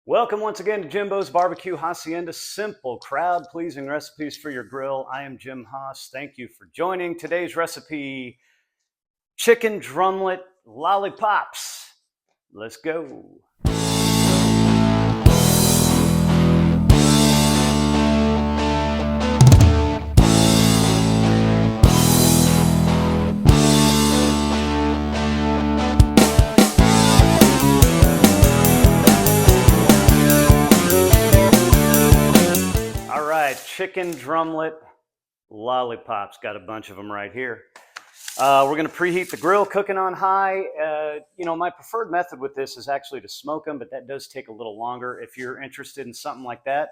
Welcome once again to Jimbo's Barbecue Hacienda. Simple, crowd-pleasing recipes for your grill. I am Jim Haas. Thank you for joining. Today's recipe, chicken drumlet lollipops. Let's go. All right, chicken drumlet lollipops. Got a bunch of them right here. We're going to preheat the grill, cooking on high. My preferred method with this is actually to smoke them, but that does take a little longer. If you're interested in something like that,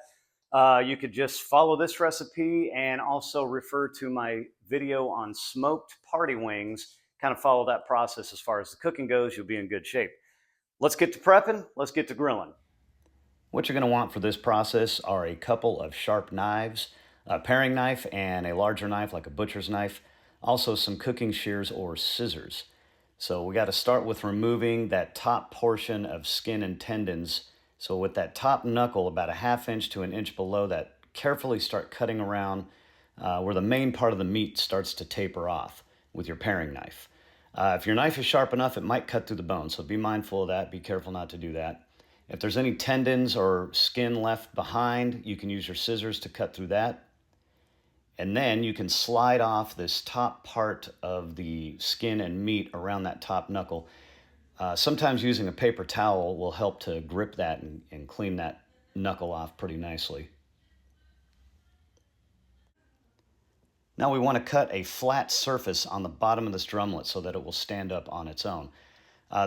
you could just follow this recipe and also refer to my video on smoked party wings. Kind of follow that process as far as the cooking goes. You'll be in good shape. Let's get to prepping. Let's get to grilling. What you're going to want for this process are a couple of sharp knives, a paring knife and a larger knife like a butcher's knife, also some cooking shears or scissors. So we got to start with removing that top portion of skin and tendons. So with that top knuckle about a ½ inch to an inch below that, carefully start cutting around where the main part of the meat starts to taper off with your paring knife. If your knife is sharp enough, it might cut through the bone, so be mindful of that. Be careful not to do that. If there's any tendons or skin left behind, you can use your scissors to cut through that. And then you can slide off this top part of the skin and meat around that top knuckle. Sometimes using a paper towel will help to grip that and clean that knuckle off pretty nicely. Now we want to cut a flat surface on the bottom of this drumlet so that it will stand up on its own.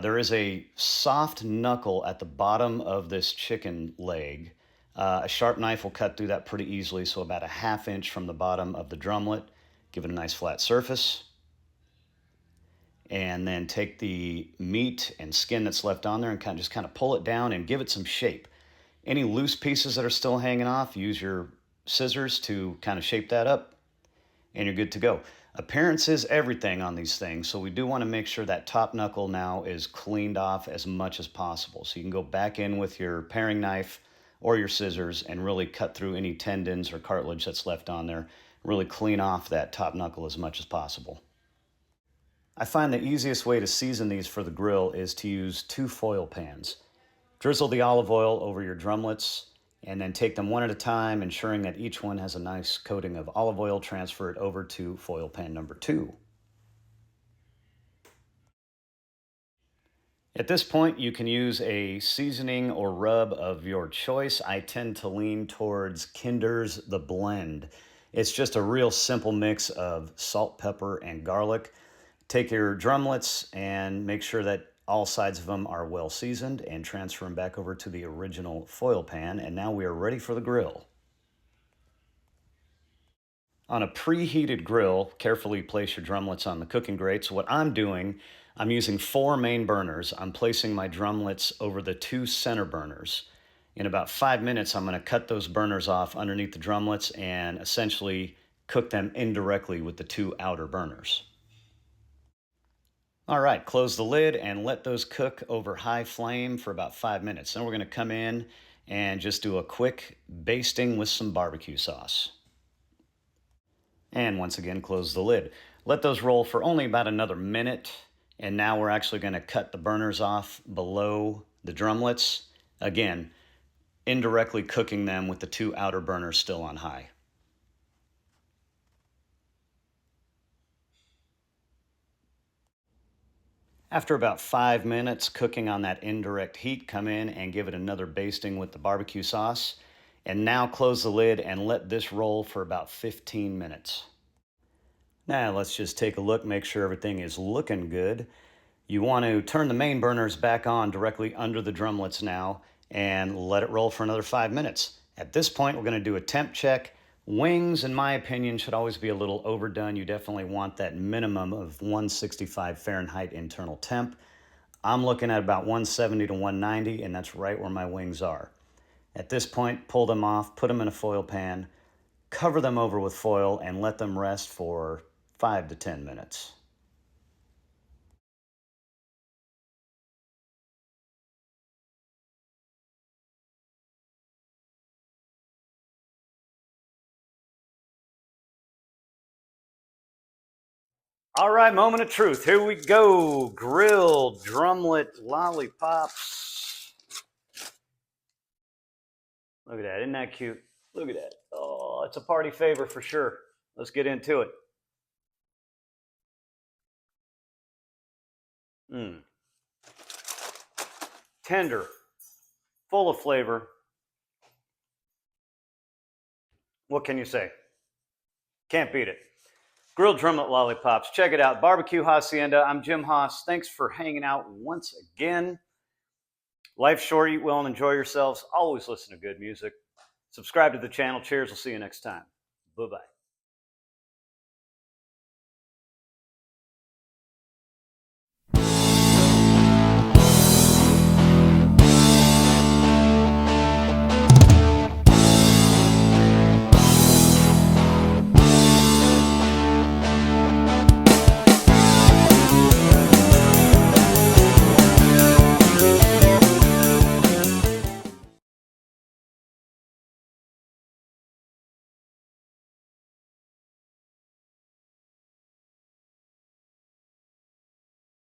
There is a soft knuckle at the bottom of this chicken leg. A sharp knife will cut through that pretty easily, so about a ½ inch from the bottom of the drumlet. Give it a nice flat surface. And then take the meat and skin that's left on there and just kind of pull it down and give it some shape. Any loose pieces that are still hanging off, use your scissors to kind of shape that up, and you're good to go. Appearance is everything on these things, so we do want to make sure that top knuckle now is cleaned off as much as possible. So you can go back in with your paring knife or your scissors and really cut through any tendons or cartilage that's left on there. Really clean off that top knuckle as much as possible. I find the easiest way to season these for the grill is to use 2 foil pans. Drizzle the olive oil over your drumlets and then take them one at a time, ensuring that each one has a nice coating of olive oil. Transfer it over to foil pan number 2. At this point, you can use a seasoning or rub of your choice. I tend to lean towards Kinder's The Blend. It's just a real simple mix of salt, pepper, and garlic. Take your drumlets and make sure that all sides of them are well seasoned and transfer them back over to the original foil pan. And now we are ready for the grill. On a preheated grill, carefully place your drumlets on the cooking grate. So what I'm doing, I'm using 4 main burners. I'm placing my drumlets over the 2 center burners. In about 5 minutes, I'm going to cut those burners off underneath the drumlets and essentially cook them indirectly with the 2 outer burners. All right, close the lid and let those cook over high flame for about 5 minutes. Then we're going to come in and just do a quick basting with some barbecue sauce. And once again, close the lid. Let those roll for only about another minute. And now we're actually going to cut the burners off below the drumlets. Again, indirectly cooking them with the 2 outer burners still on high. After about 5 minutes cooking on that indirect heat, come in and give it another basting with the barbecue sauce. And now close the lid and let this roll for about 15 minutes. Now let's just take a look, make sure everything is looking good. You want to turn the main burners back on directly under the drumlets now and let it roll for another 5 minutes. At this point, we're going to do a temp check. Wings, in my opinion, should always be a little overdone. You definitely want that minimum of 165 Fahrenheit internal temp. I'm looking at about 170 to 190, and that's right where my wings are. At this point, pull them off, put them in a foil pan, cover them over with foil, and let them rest for 5 to 10 minutes. All right, moment of truth. Here we go. Grilled drumlet lollipops. Look at that. Isn't that cute? Look at that. Oh, it's a party favor for sure. Let's get into it. Tender, full of flavor. What can you say? Can't beat it. Grilled drumlet lollipops. Check it out. Barbecue Haasienda. I'm Jim Haas. Thanks for hanging out once again. Life's short. Eat well and enjoy yourselves. Always listen to good music. Subscribe to the channel. Cheers. We'll see you next time. Bye-bye.